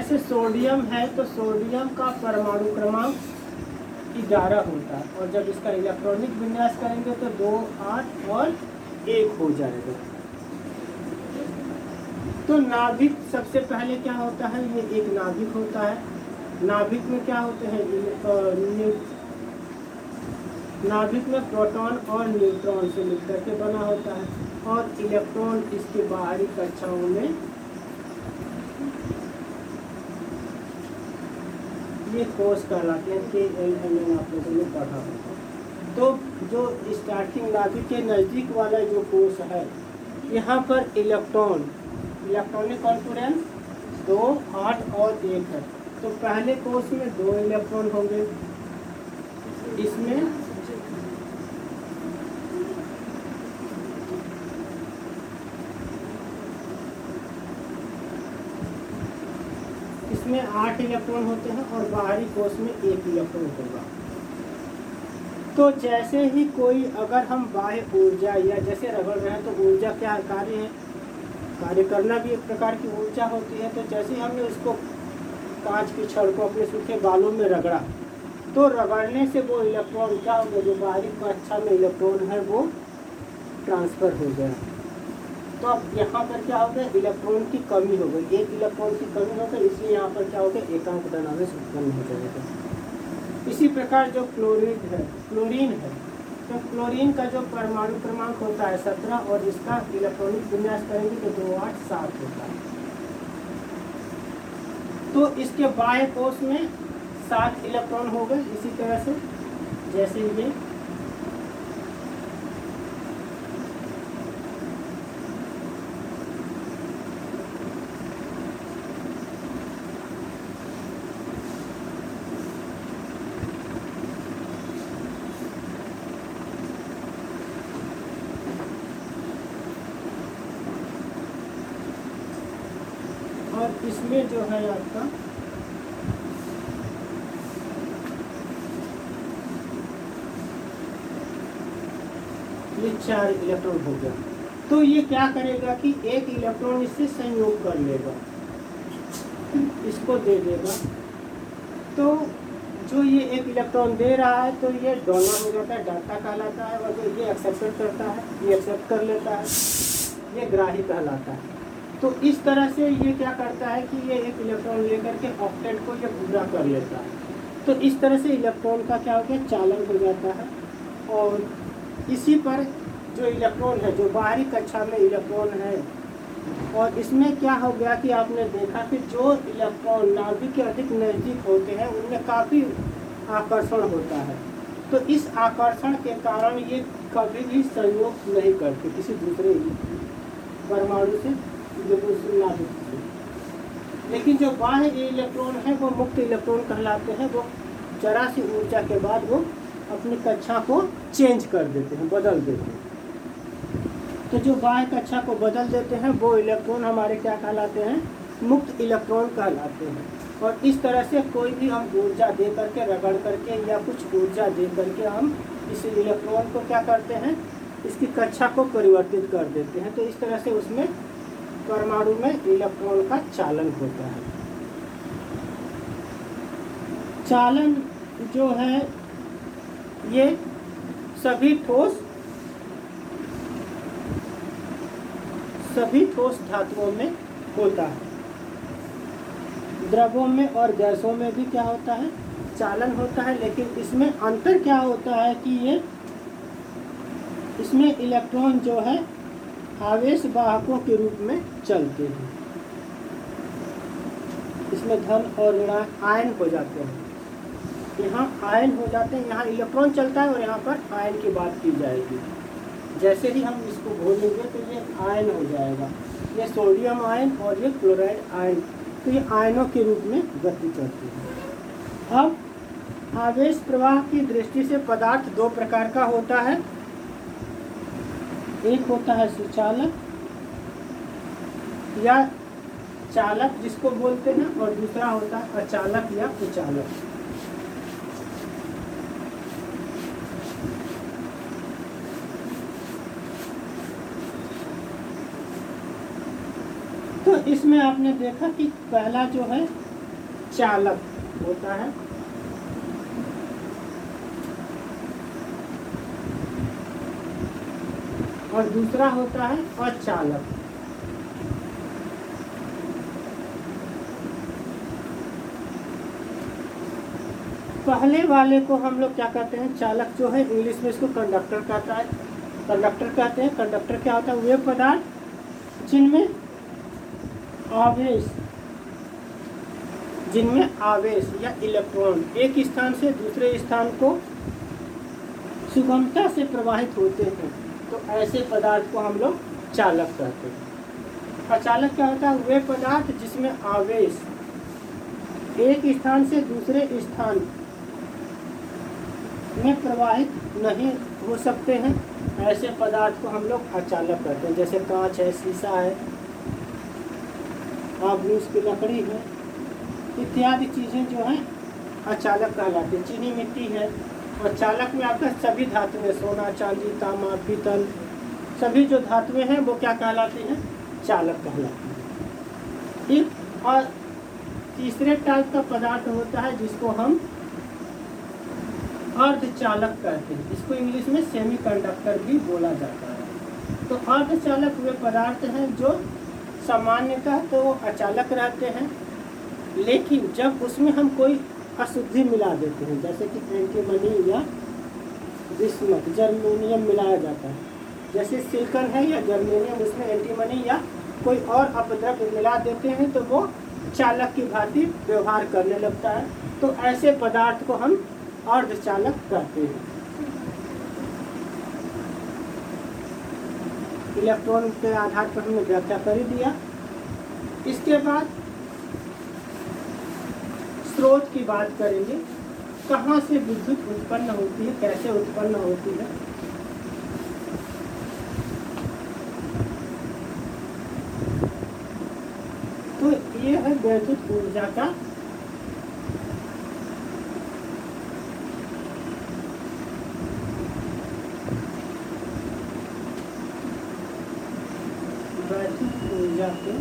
जैसे सोडियम है तो सोडियम का परमाणु क्रमांक 11 होता है और जब इसका इलेक्ट्रॉनिक विन्यास करेंगे तो 2, 8 और 1 हो जाएगा। तो नाभिक सबसे पहले क्या होता है, ये एक नाभिक होता है। नाभिक में क्या होते हैं, नाभिक में प्रोटॉन और न्यूट्रॉन से मिलकर के बना होता है और इलेक्ट्रॉन इसके बाहरी कक्षाओं में ये कोष कहलाते हैं। KLMN आप लोगों ने पढ़ा होगा। तो जो स्टार्टिंग नाभिक के नज़दीक वाला जो कोष है, यहाँ पर इलेक्ट्रॉनिक कॉन्फिडेंस 2, 8 और 1 है। तो पहले कोष में 2 इलेक्ट्रॉन होंगे, इसमें 8 इलेक्ट्रॉन होते हैं और बाहरी कोष में 1 इलेक्ट्रॉन होगा। तो जैसे ही कोई अगर हम बाह्य ऊर्जा या जैसे रगड़ रहे हैं तो ऊर्जा क्या कार्य है, कार्य करना भी एक प्रकार की ऊर्जा होती है। तो जैसे ही हमने उसको कांच की छड़ को अपने सूखे बालों में रगड़ा तो रगड़ने से वो इलेक्ट्रॉन क्या हो गया, जो बाहरी कक्षा में इलेक्ट्रॉन है वो ट्रांसफ़र हो गया। तो अब यहाँ पर क्या हो गया, इलेक्ट्रॉन की कमी हो गई, 1 इलेक्ट्रॉन की कमी हो गई, इसलिए यहाँ पर क्या हो गया, एकांक धनावेश उत्पन्न हो जाएगा। इसी प्रकार जो क्लोरीन है तो क्लोरीन का जो परमाणु क्रमांक होता है 17 और इसका इलेक्ट्रॉनिक विन्यास करेंगे तो 2, 8, 7 होता है। तो इसके बाह्य कोष में 7 इलेक्ट्रॉन हो गए। इसी तरह से जैसे ये और इसमें जो है आपका ये 4 इलेक्ट्रॉन हो गया। तो ये क्या करेगा कि 1 इलेक्ट्रॉन इससे संयोग कर लेगा, इसको दे देगा। तो जो ये 1 इलेक्ट्रॉन दे रहा है तो ये डोनर हो जाता है, डाटा कहलाता है, और जो ये एक्सेप्ट करता है ये एक्सेप्ट कर लेता है, ये ग्राही कहलाता है। तो इस तरह से ये क्या करता है कि ये 1 इलेक्ट्रॉन लेकर के ऑक्टेट को ये पूरा कर लेता है। तो इस तरह से इलेक्ट्रॉन का क्या हो गया, चालन हो जाता है। और इसी पर जो इलेक्ट्रॉन है, जो बाहरी कक्षा में इलेक्ट्रॉन है, और इसमें क्या हो गया कि आपने देखा कि जो इलेक्ट्रॉन नाभिक के अधिक नज़दीक होते हैं उनमें काफ़ी आकर्षण होता है। तो इस आकर्षण के कारण ये कभी भी संयोग नहीं करते किसी दूसरे परमाणु से, नाभिक से। लेकिन जो बाह्य इलेक्ट्रॉन है वो मुक्त इलेक्ट्रॉन कहलाते हैं। वो जरा सी ऊर्जा के बाद वो अपनी कक्षा को चेंज कर देते हैं, बदल देते हैं। तो जो बाह्य कक्षा को बदल देते हैं वो इलेक्ट्रॉन हमारे क्या कहलाते हैं, मुक्त इलेक्ट्रॉन कहलाते हैं। और इस तरह से कोई भी हम ऊर्जा दे करके, रगड़ करके या कुछ ऊर्जा दे करके हम इस इलेक्ट्रॉन को क्या करते हैं, इसकी कक्षा को परिवर्तित कर देते हैं। तो इस तरह से उसमें परमाणु में इलेक्ट्रॉन का चालन होता है। चालन जो है ये सभी ठोस धातुओं में होता है। द्रवों में और गैसों में भी क्या होता है, चालन होता है। लेकिन इसमें अंतर क्या होता है कि ये इसमें इलेक्ट्रॉन जो है आवेश वाहकों के रूप में चलते हैं। इसमें धन और ऋणात्मक आयन हो जाते हैं। यहाँ आयन हो जाते हैं, यहाँ इलेक्ट्रॉन चलता है और यहाँ पर आयन की बात की जाएगी। जैसे ही हम इसको घोलेंगे तो ये आयन हो जाएगा, ये सोडियम आयन और ये क्लोराइड आयन। तो ये आयनों के रूप में गति करती है। अब आवेश प्रवाह की दृष्टि से पदार्थ 2 प्रकार का होता है। एक होता है सुचालक या चालक जिसको बोलते हैं, और दूसरा होता है अचालक या कुचालक। तो इसमें आपने देखा कि पहला जो है चालक होता है। और दूसरा होता है अचालक। पहले वाले को हम लोग क्या कहते हैं, चालक जो है, इंग्लिश में इसको कंडक्टर कहता है, कंडक्टर कहते हैं। कंडक्टर क्या होता है, वे पदार्थ जिनमें आवेश या इलेक्ट्रॉन एक स्थान से दूसरे स्थान को सुगमता से प्रवाहित होते हैं, तो ऐसे पदार्थ को हम लोग चालक कहते हैं। अचालक क्या होता है, वे पदार्थ जिसमें आवेश एक स्थान से दूसरे स्थान में प्रवाहित नहीं हो सकते हैं, ऐसे पदार्थ को हम लोग अचालक कहते हैं। जैसे कांच है, शीशा है, आबनूस की लकड़ी है, इत्यादि चीज़ें जो हैं अचालक कहलाती हैं। चीनी मिट्टी है, और चालक में आपका सभी धातुएं, सोना, चांदी, तांबा, पीतल, सभी जो धातुएं हैं वो क्या कहलाती हैं, चालक कहलाती हैं। एक और तीसरे टाइप का पदार्थ होता है जिसको हम अर्धचालक कहते हैं। इसको इंग्लिश में सेमीकंडक्टर भी बोला जाता है। तो अर्धचालक वे पदार्थ हैं जो सामान्यतः तो अचालक रहते हैं, लेकिन जब उसमें हम कोई अशुद्धि मिला देते हैं, जैसे कि एंटीमनी या बिस्मथ, जर्मेनियम मिलाया जाता है, जैसे सिलिकॉन है या जर्मेनियम, उसमें एंटीमनी या कोई और अपद्रव्य मिला देते हैं तो वो चालक की भांति व्यवहार करने लगता है। तो ऐसे पदार्थ को हम अर्धचालक कहते हैं। इलेक्ट्रॉन के आधार पर हमने व्याख्या कर ही दिया। इसके बाद स्रोत की बात करेंगे, कहाँ से विद्युत उत्पन्न होती है, कैसे उत्पन्न होती है। तो ये है वैद्युत ऊर्जा का वैद्युत ऊर्जा के